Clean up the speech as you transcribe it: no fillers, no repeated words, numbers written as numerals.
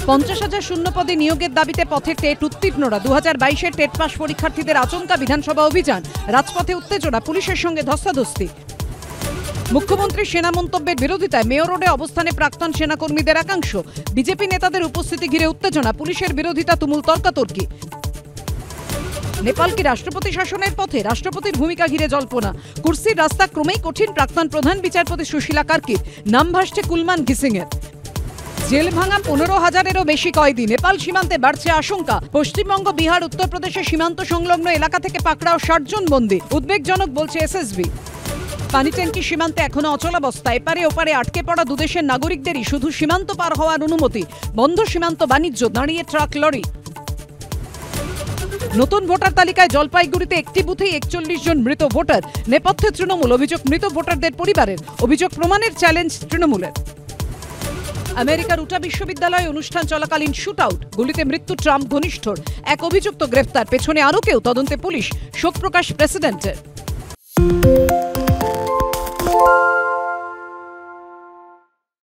50,000 শূন্য পদে নিয়োগের দাবিতে পথে টেট উত্তীর্ণরা। 2022-এর টেট পাস পরীক্ষার্থীদের আচমকা বিধানসভা অভিযান, রাজপথে উত্তেজনা, পুলিশের সঙ্গে ধস্তাধস্তি। মুখ্যমন্ত্রীর সেনা মন্তব্যের বিরোধিতায় মেয়র রোডে অবস্থানে প্রাক্তন সেনাকর্মীদের একাংশ। বিজেপি নেতাদের উপস্থিতি ঘিরে উত্তেজনা, পুলিশের বিরোধিতা, তুমুল তর্কাতর্কি। নেপাল কি রাষ্ট্রপতি শাসনের পথে? রাষ্ট্রপতির ভূমিকা ঘিরে জল্পনা। কুর্সির রাস্তা ক্রমেই কঠিন প্রাক্তন প্রধান বিচারপতি সুশীলা কার্কির। নাম ভাসছে কুলমান ঘিসিংয়ের। জেল ভাঙা 15,000-এরও বেশি কয়েদি। নেপাল সীমান্তে বাড়ছে আশঙ্কা। পশ্চিমবঙ্গ, বিহার, উত্তরপ্রদেশের সীমান্ত সংলগ্ন এলাকা থেকে পাকড়াও 60 জন বন্দী। উদ্বেগজনক বলছে এসএসবি। পানিট্যাঙ্কি সীমান্তে এখনো অচলাবস্থা। এপারে ওপারে আটকে পড়া দুদেশের নাগরিকদেরই শুধু সীমান্ত পার হওয়ার অনুমতি। বন্ধ সীমান্ত বাণিজ্য, দাঁড়িয়ে ট্রাক লরি। নতুন ভোটার তালিকায় জলপাইগুড়িতে একটি বুথেই 41 জন মৃত ভোটার। নেপথ্যে তৃণমূল। অভিযোগ মৃত ভোটারদের পরিবারের। অভিযোগ প্রমাণের চ্যালেঞ্জ তৃণমূলের। আমেরিকার উটা বিশ্ববিদ্যালয়ে অনুষ্ঠান চলাকালীন শুট আউট, গুলিতে মৃত্যু ট্রাম্প ঘনিষ্ঠর। এক অভিযুক্ত গ্রেফতার, পেছনে আরও কেউ, তদন্তে পুলিশ। শোক প্রকাশ প্রেসিডেন্টের।